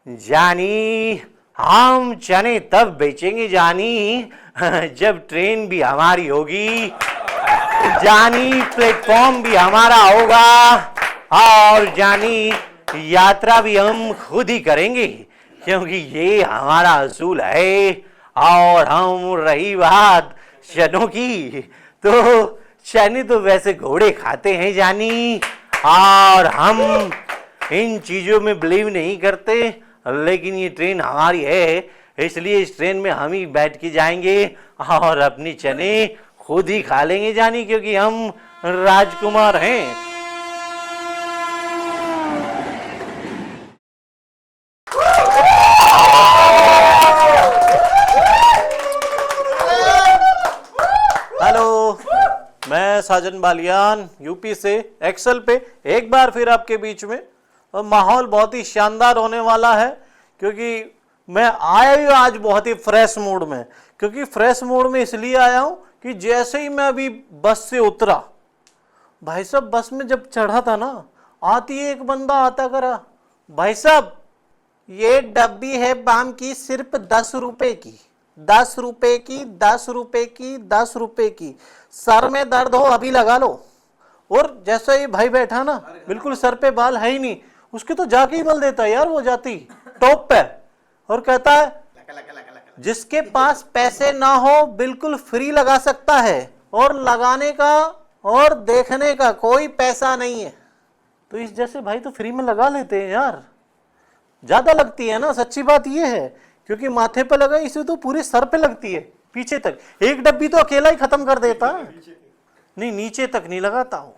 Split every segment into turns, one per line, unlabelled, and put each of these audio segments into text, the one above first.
जानी, हम चने तब बेचेंगे जानी जब ट्रेन भी हमारी होगी जानी, प्लेटफॉर्म भी हमारा होगा और जानी यात्रा भी हम खुद ही करेंगे क्योंकि ये हमारा असूल है। और हम रही बात चनों की, तो चने तो वैसे घोड़े खाते हैं जानी, और हम इन चीजों में बिलीव नहीं करते, लेकिन ये ट्रेन हमारी है इसलिए इस ट्रेन में हम ही बैठ के जाएंगे और अपनी चने खुद ही खा लेंगे जानी, क्योंकि हम राजकुमार हैं। हेलो, मैं साजन बालियान यूपी से एक्सेल पे एक बार फिर आपके बीच में। माहौल बहुत ही शानदार होने वाला है क्योंकि मैं आया ही आज बहुत ही फ्रेश मूड में। क्योंकि फ्रेश मूड में इसलिए आया हूं कि जैसे ही मैं अभी बस से उतरा, भाई साहब बस में जब चढ़ा था ना, आती एक बंदा आता करा, भाई साहब ये डब्बी है बाम की सिर्फ 10 रुपए की, 10 रुपए की, 10 रुपए की, 10 रुपए की, सर में दर्द हो अभी लगा लो। और जैसा ये भाई बैठा ना, बिल्कुल सर पे बाल है ही नहीं, उसके तो जाके ही बल देता यार वो जाती टॉप पे, और कहता है जिसके पास पैसे ना हो बिल्कुल फ्री लगा सकता है, और लगाने का और देखने का कोई पैसा नहीं है। तो इस जैसे भाई तो फ्री में लगा लेते हैं यार, ज्यादा लगती है ना, सच्ची बात ये है, क्योंकि माथे पे लगा इसे तो पूरे सर पे लगती है पीछे तक। एक डब्बी तो अकेला ही खत्म कर देता। नहीं, नीचे तक नहीं लगाता हूं,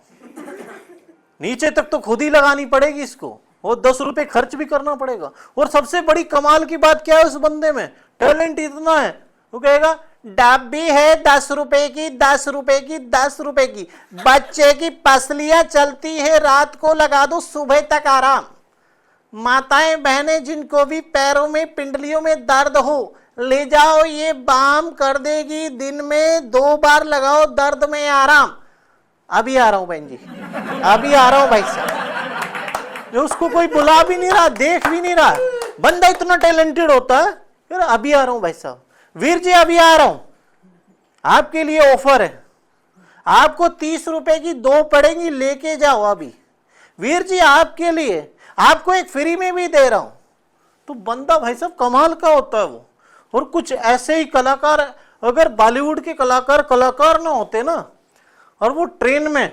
नीचे तक तो खुद ही लगानी पड़ेगी इसको, और 10 रुपए खर्च भी करना पड़ेगा। और सबसे बड़ी कमाल की बात क्या है, उस बंदे में टैलेंट इतना है, वो कहेगा डब्बी है 10 रुपए की, 10 रुपए की, 10 रुपए की, बच्चे की पसलियां चलती है रात को लगा दो सुबह तक आराम। माताएं बहनें जिनको भी पैरों में पिंडलियों में दर्द हो, ले जाओ ये बाम कर देगी, दिन में 2 बार लगाओ दर्द में आराम। अभी आ रहा हूं बहन जी, अभी आ रहा हूं भाई साहब। जो उसको कोई बुला भी नहीं रहा, देख भी नहीं रहा, बंदा इतना टैलेंटेड होता है। फिर अभी आ रहा हूं भाई साहब, वीर जी अभी आ रहा हूं, आपके लिए ऑफर है, आपको 30 रुपए की 2 पड़ेंगी, लेके जाओ अभी। वीर जी आपके लिए, आपको एक फ्री में भी दे रहा हूं। तो बंदा भाई साहब कमाल का होता है वो। और कुछ ऐसे ही कलाकार, अगर बॉलीवुड के कलाकार ना होते ना, और वो ट्रेन में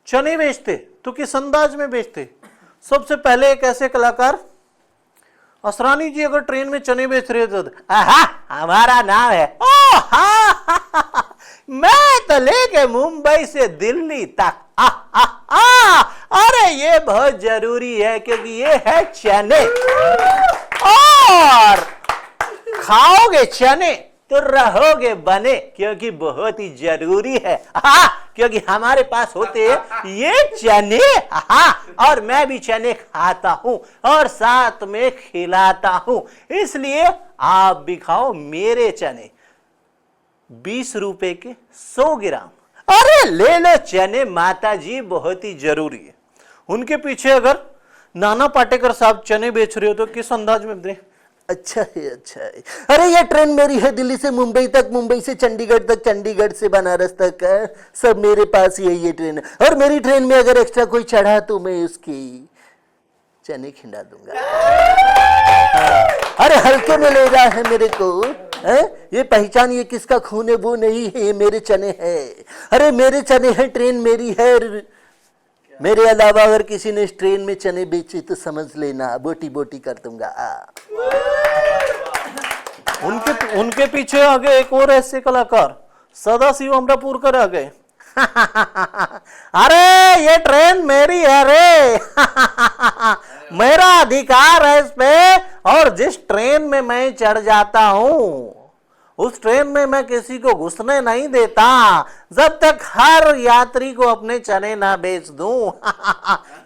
चने बेचते तो किस अंदाज में बेचते। सबसे पहले एक ऐसे कलाकार असरानी जी अगर ट्रेन में चने बेच रहे थे, आहा हमारा नाम है, ओ हा, मैं तो लेके मुंबई से दिल्ली तक, अरे ये बहुत जरूरी है क्योंकि ये है चने, और खाओगे चने तो रहोगे बने, क्योंकि बहुत ही जरूरी है, क्योंकि हमारे पास होते हैं ये चने, और मैं भी चने खाता हूं और साथ में खिलाता हूं, इसलिए आप भी खाओ मेरे चने, 20 रुपए के 100 ग्राम। अरे ले लो चने माता जी, बहुत ही जरूरी है। उनके पीछे अगर नाना पाटेकर साहब चने बेच रहे हो तो किस अंदाज में दे, अच्छा है, अच्छा है, अरे ये ट्रेन मेरी है दिल्ली से मुंबई तक, मुंबई से चंडीगढ़ तक, चंडीगढ़ से बनारस तक, सब मेरे पास ही है ये ट्रेन, और मेरी ट्रेन में अगर एक्स्ट्रा कोई चढ़ा तो मैं उसकी चने खिला दूंगा। अरे हल्के में ले रहा है मेरे को, है? ये पहचान, ये किसका खून है वो नहीं है, ये मेरे चने हैं। अरे मेरे चने हैं, ट्रेन मेरी है, मेरे अलावा अगर किसी ने इस ट्रेन में चने बेचे तो समझ लेना बोटी बोटी कर दूंगा। उनके पीछे आगे एक और ऐसे कलाकार सदाशिव अमरापुरकर आ गए, अरे ये ट्रेन मेरी है रे, मेरा अधिकार है इस पे, और जिस ट्रेन में मैं चढ़ जाता हूं उस ट्रेन में मैं किसी को घुसने नहीं देता जब तक हर यात्री को अपने चने ना बेच दूं,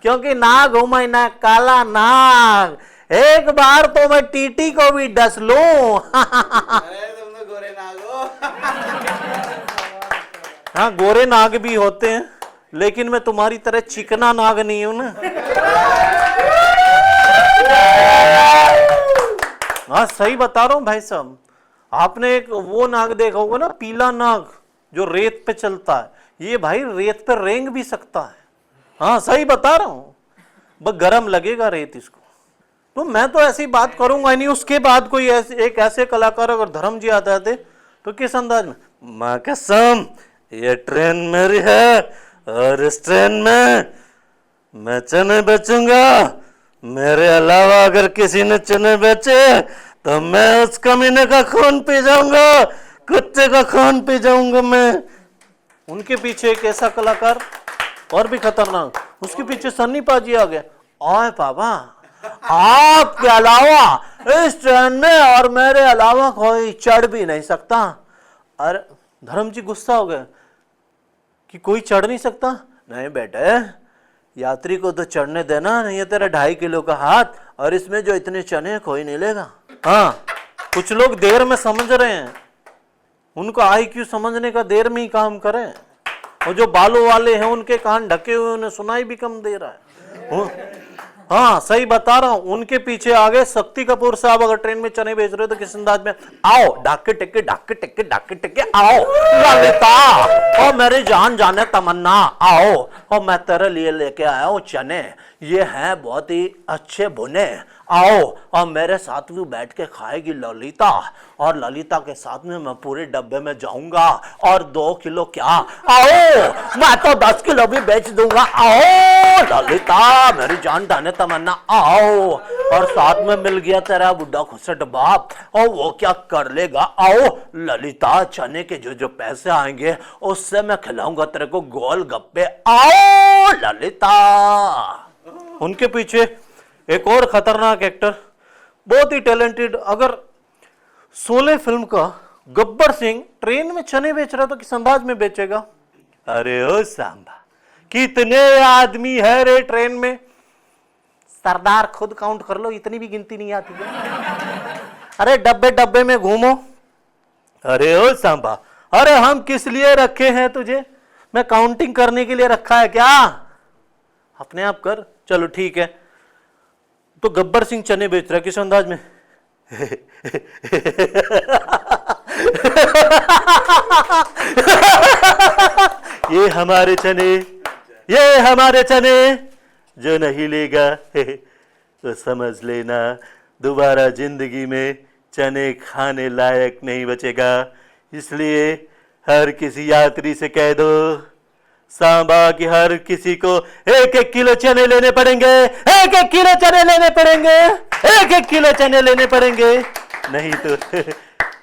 क्योंकि नाग हूं मैं, ना काला नाग, एक बार तो मैं टीटी को भी डस लूं।
अरे तुम तो गोरे नाग हो।
हाँ गोरे नाग भी होते हैं, लेकिन मैं तुम्हारी तरह चिकना नाग नहीं हूं ना। हाँ सही बता रहा हूँ भाई साहब। आपने एक वो नाग देखा होगा ना, पीला नाग जो रेत पे चलता है, ये भाई रेत पे रेंग भी सकता है। हाँ सही बता रहा हूँ, बस गरम लगेगा रेत इसको। तो मैं तो ऐसी बात करूंगा नहीं। उसके बाद कोई एक ऐसे कलाकार अगर धर्म जी आ जाते तो किस अंदाज में, माँ कसम ये ट्रेन मेरी है और इस ट्रेन में मैं चने बेचूंगा, मेरे अलावा अगर किसी ने चने बेचे तो मैं उस कमीने का खून पी जाऊंगा, कुत्ते का खून पी जाऊंगा मैं। उनके पीछे एक ऐसा कलाकार और भी खतरनाक, उसके पीछे सन्नी पाजी आ गया। ओए पापा, आपके अलावा इस ट्रेन में और मेरे अलावा कोई चढ़ भी नहीं सकता। अरे धर्म जी गुस्सा हो गए कि कोई चढ़ नहीं सकता। नहीं बेटे, यात्री को तो चढ़ने देना, नहीं है तेरा 2.5 किलो का हाथ और इसमें जो इतने चने कोई नहीं लेगा। हाँ कुछ लोग देर में समझ रहे हैं, उनको IQ समझने का देर में ही काम करें, और जो बालों वाले हैं उनके कान ढके हुए, उन्हें सुनाई भी कम दे रहा है। हाँ सही बता रहा हूं, उनके पीछे आ गए शक्ति कपूर साहब। अगर ट्रेन में चने बेच रहे हो तो किस अंदाज में, आओ डाके टिक्के डाके टिक्के डाके टिक्के, आओ ललिता और मेरी जान जाने तमन्ना, आओ और मैं तेरे लिए लेके आया हूं चने, ये हैं बहुत ही अच्छे भुने, आओ और मेरे साथ भी बैठ के खाएगी ललिता, और ललिता के साथ में मैं पूरे डब्बे में जाऊंगा और 2 किलो क्या, आओ मैं तो 10 किलो भी बेच दूंगा, आओ ललिता मेरी जान जाने तमन्ना, आओ। और साथ में मिल गया तेरा बुढ़ा खुसट बाप, और वो क्या कर लेगा, आओ ललिता चने के जो जो पैसे आएंगे उससे मैं खिलाऊंगा तेरे को गोल गप्पे, आओ ललिता। उनके पीछे एक और खतरनाक एक्टर, बहुत ही टैलेंटेड। अगर 16 फिल्म का गब्बर सिंह ट्रेन में चने बेच रहा तो किस अंदाज में बेचेगा। अरे ओ सांबा, कितने आदमी है रे ट्रेन में, सरदार खुद काउंट कर लो, इतनी भी गिनती नहीं आती है। अरे डब्बे डब्बे में घूमो। अरे ओ सांबा, अरे हम किस लिए रखे हैं तुझे, मैं काउंटिंग करने के लिए रखा है क्या, अपने आप कर। चलो ठीक है, तो गब्बर सिंह चने बेच रहा है किस अंदाज में, ये हमारे चने, ये हमारे चने, जो नहीं लेगा तो समझ लेना दोबारा जिंदगी में चने खाने लायक नहीं बचेगा। इसलिए हर किसी यात्री से कह दो सांबा कि हर किसी को 1-1 किलो चने लेने पड़ेंगे, 1-1 किलो चने लेने पड़ेंगे, 1-1 किलो चने लेने पड़ेंगे, नहीं तो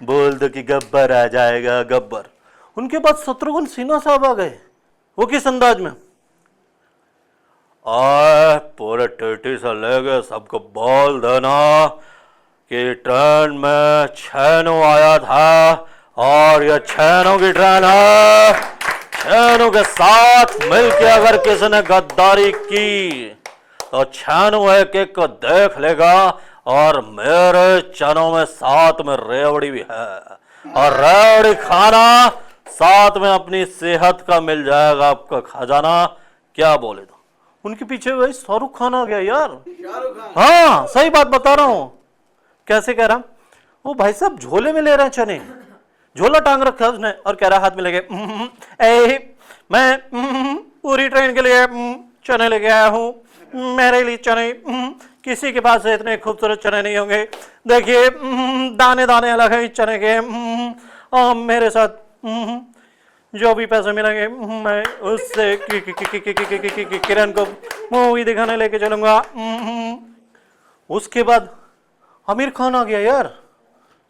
बोल दो कि गब्बर आ जाएगा, गब्बर। उनके बाद शत्रुघ्न सिन्हा साहब आ गए, वो किस अंदाज में, और पूरे टेटी से ले गए सबको बोल देना कि ट्रेन में छैनो आया था और ये छैनो की ट्रेन है, छैनो के साथ मिलके अगर किसी ने गद्दारी की तो छैनो एक एक को देख लेगा, और मेरे चनों में साथ में रेवड़ी भी है, और रेवड़ी खाना साथ में अपनी सेहत का मिल जाएगा आपका खजाना, क्या बोले तो। उनके पीछे भाई शाहरुख खान आ गया यार, हाँ सही बात बता रहा हूं। कैसे कह रहा, वो भाई साहब झोले में ले रहे हैं चने, झोला टांग रखा है उसने और कह रहा हाथ में लेके, मैं पूरी ट्रेन के लिए चने लेके आया हूँ, मेरे लिए चने, किसी के पास इतने खूबसूरत चने नहीं होंगे, देखिए दाने दाने अलग है चने के, मेरे साथ जो भी पैसे मिलेंगे मैं उससे किरण को मूवी दिखाने लेके चलूंगा। उसके बाद आमिर खान आ गया यार,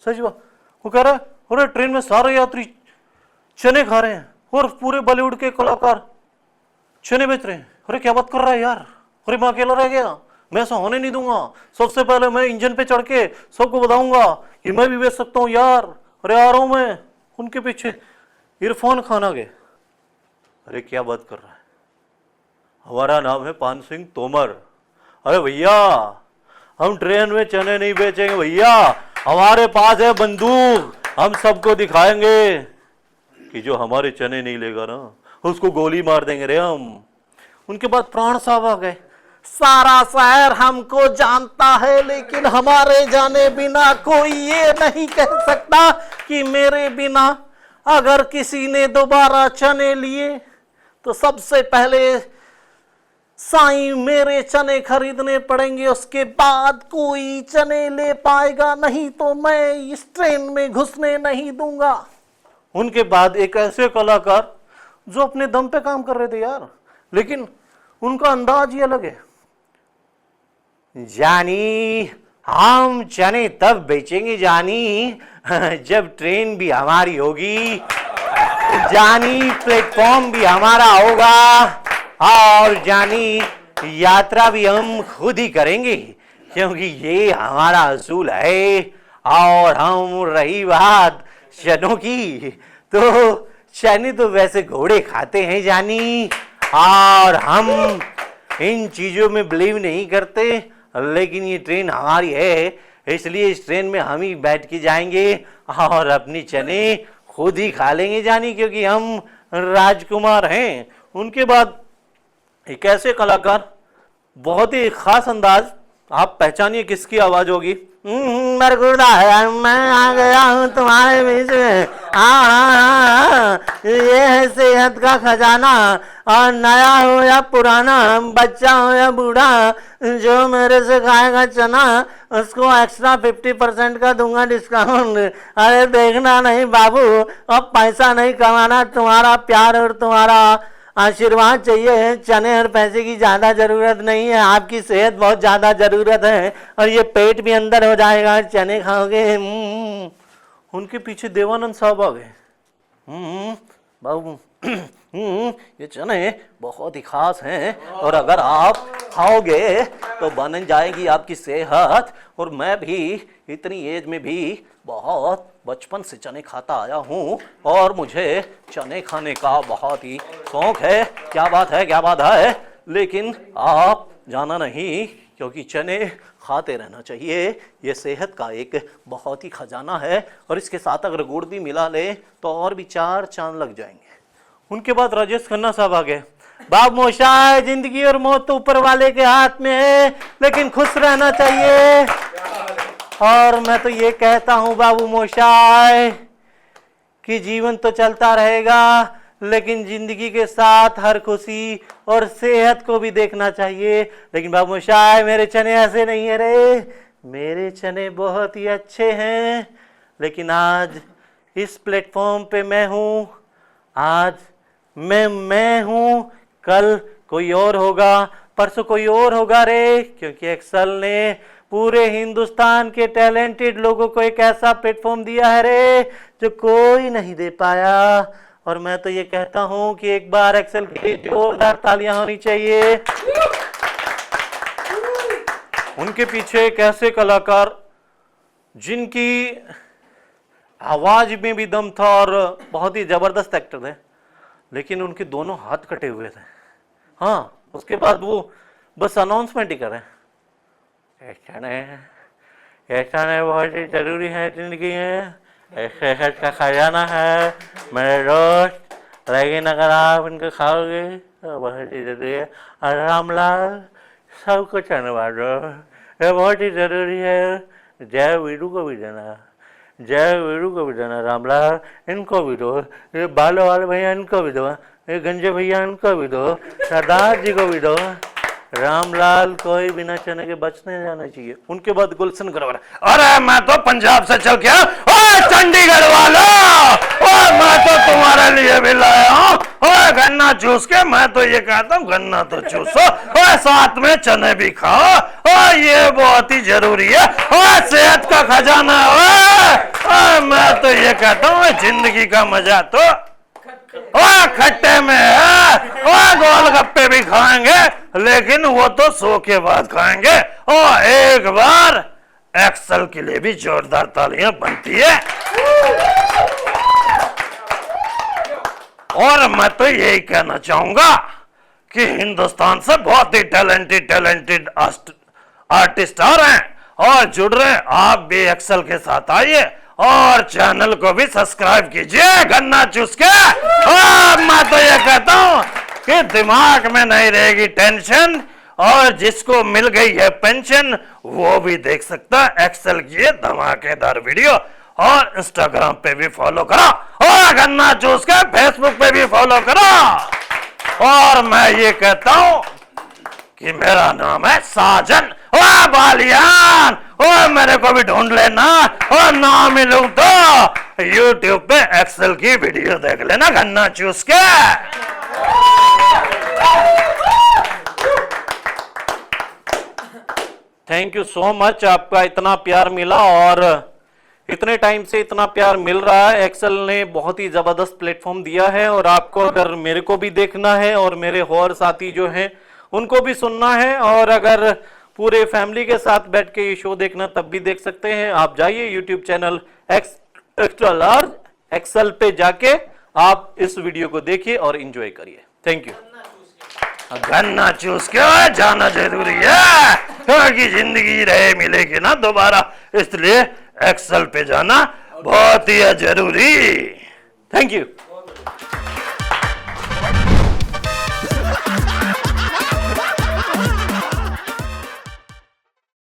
सच बात, वो कह रहा है अरे ट्रेन में सारे यात्री चने खा रहे हैं और पूरे बॉलीवुड के कलाकार चने बेच रहे हैं। अरे क्या बात कर रहा है यार, अरे मैं अकेला रह गया, मैं ऐसा होने नहीं दूंगा, सबसे पहले मैं इंजन पे चढ़ के सबको बताऊंगा कि मैं भी बेच सकता हूँ यार, अरे आ रहा हूं मैं। उनके पीछे इरफान खान आ गए, अरे क्या बात कर रहा है, हमारा नाम है पान सिंह तोमर, अरे भैया हम ट्रेन में चने नहीं बेचेंगे भैया, हमारे पास है बंदूक, हम सबको दिखाएंगे कि जो हमारे चने नहीं लेगा ना उसको गोली मार देंगे रे हम। उनके बाद प्राण साहब आ गए, सारा शहर हमको जानता है, लेकिन हमारे जाने बिना कोई ये नहीं कह सकता कि मेरे बिना अगर किसी ने दोबारा चने लिए तो सबसे पहले साईं मेरे चने खरीदने पड़ेंगे, उसके बाद कोई चने ले पाएगा, नहीं तो मैं इस ट्रेन में घुसने नहीं दूंगा। उनके बाद एक ऐसे कलाकार जो अपने दम पे काम कर रहे थे यार, लेकिन उनका अंदाज ही अलग है। जानी हम चने तब बेचेंगे जानी जब ट्रेन भी हमारी होगी, जानी प्लेटफॉर्म भी हमारा होगा, और जानी यात्रा भी हम खुद ही करेंगे, क्योंकि ये हमारा असूल है। और हम रही बात चनों की, तो चने तो वैसे घोड़े खाते हैं जानी, और हम इन चीजों में बिलीव नहीं करते, लेकिन ये ट्रेन हमारी है, इसलिए इस ट्रेन में हम ही बैठ के जाएंगे और अपनी चने खुद ही खा लेंगे जानी, क्योंकि हम राजकुमार हैं। उनके बाद एक ऐसे कलाकार, बहुत ही खास अंदाज, आप पहचानिए किसकी आवाज होगी। मरगुड़ा है, मैं आ गया हूँ तुम्हारे बीच में, ये है सेहत का खजाना, और नया हो या पुराना, बच्चा हो या बूढ़ा, जो मेरे से खाएगा चना उसको एक्स्ट्रा 50% का दूंगा डिस्काउंट। अरे देखना नहीं बाबू, अब पैसा नहीं कमाना, तुम्हारा प्यार और तुम्हारा आशीर्वाद चाहिए। चने और पैसे की ज्यादा जरूरत नहीं है, आपकी सेहत बहुत ज्यादा जरूरत है, और ये पेट भी अंदर हो जाएगा चने खाओगे। उनके पीछे देवानंद साहब आ गए। बाबू ये चने बहुत ही खास हैं, और अगर आप खाओगे तो बन जाएगी आपकी सेहत। और मैं भी इतनी एज में भी बहुत बचपन से चने खाता आया हूँ, और मुझे चने खाने का बहुत ही शौक है। क्या बात है, क्या बात है। लेकिन आप जाना नहीं, क्योंकि चने खाते रहना चाहिए, ये सेहत का एक बहुत ही खजाना है, और इसके साथ अगर गुड़ भी मिला ले तो और भी 4 चांद लग जाएंगे। उनके बाद राजेश खन्ना साहब आ गए। बाप मोशाय, जिंदगी और मौत तो ऊपर वाले के हाथ में है, लेकिन खुश रहना चाहिए। और मैं तो ये कहता हूँ बाबू मोशाय कि जीवन तो चलता रहेगा, लेकिन जिंदगी के साथ हर खुशी और सेहत को भी देखना चाहिए। लेकिन बाबू मोशाय, मेरे चने ऐसे नहीं है रे, मेरे चने बहुत ही अच्छे हैं, लेकिन आज इस प्लेटफॉर्म पे मैं हूँ, आज मैं हूँ, कल कोई और होगा, परसों कोई और होगा रे, क्योंकि एक्सेल ने पूरे हिंदुस्तान के टैलेंटेड लोगों को एक ऐसा प्लेटफॉर्म दिया है रे जो कोई नहीं दे पाया। और मैं तो ये कहता हूँ कि एक बार एक्सेल के लिए जोरदार तालियां होनी चाहिए। उनके पीछे एक ऐसे कलाकार जिनकी आवाज में भी दम था और बहुत ही जबरदस्त एक्टर थे, लेकिन उनके दोनों हाथ कटे हुए थे। हाँ, उसके बाद वो बस अनाउंसमेंट ही कर रहे हैं, ऐसा नहीं बहुत ही जरूरी है जिंदगी में, सेहत का खजाना है मेरे दोस्त, लेकिन अगर आप इनको खाओगे तो बहुत ही जरूरी है। और रामलाल, सबको धन्यवाद दो, ये बहुत ही जरूरी है। जय वीरू को भी देना, जय वीरू को भी देना, रामलाल इनको भी दो, ये बालों वाले भैया इनको भी दो, ये गंजे भैया इनको भी दो, सरदार जी को भी दो। रामलाल कोई बिना चने के बच नहीं जाना चाहिए। उनके बाद गुलशन ग्रोवर, अरे मैं तो पंजाब से चल के चंडीगढ़ वाला, मैं तो तुम्हारे लिए भी लाया हूँ गन्ना चूस के। मैं तो ये कहता हूँ गन्ना तो चूसो और साथ में चने भी खाओ, ये बहुत ही जरूरी है, सेहत का खजाना है। मैं तो ये कहता हूँ जिंदगी का मजा तो खट्टे में है, गोलगप्पे भी खाएंगे, लेकिन वो तो 100 के बाद खाएंगे। और एक बार एक्सेल के लिए भी जोरदार तालियां बनती है। और मैं तो यही कहना चाहूंगा कि हिंदुस्तान से बहुत ही टैलेंटेड आर्टिस्ट आ रहे हैं और जुड़ रहे हैं। आप भी एक्सेल के साथ आइए और चैनल को भी सब्सक्राइब कीजिए गन्ना चूस के। मैं तो ये कहता हूं कि दिमाग में नहीं रहेगी टेंशन
और जिसको मिल गई है पेंशन वो भी देख सकता है एक्सेल की ये धमाकेदार वीडियो। और इंस्टाग्राम पे भी फॉलो करो और गन्ना जूस के फेसबुक पे भी फॉलो करो। और मैं ये कहता हूं कि मेरा नाम है साजन बालियान। मेरे को भी ढूंढ लेना और ना मिलूं तो यूट्यूब पे एक्सेल की वीडियो देख लेना गन्ना जूस के।
थैंक यू सो मच, आपका इतना प्यार मिला और इतने टाइम से इतना प्यार मिल रहा है। एक्सेल ने बहुत ही जबरदस्त प्लेटफॉर्म दिया है और आपको अगर मेरे को भी देखना है और मेरे और साथी जो हैं उनको भी सुनना है और अगर पूरे फैमिली के साथ बैठ के ये शो देखना तब भी देख सकते हैं। आप जाइए YouTube channel extra large XL पे जाके आप इस वीडियो को देखिए और एंजॉय करिए। Thank you.
गन्ना चूस के जाना जरूरी है क्योंकि जिंदगी रहे मिलेगी ना दोबारा, इसलिए एक्सेल पे जाना बहुत ही जरूरी।
Thank you.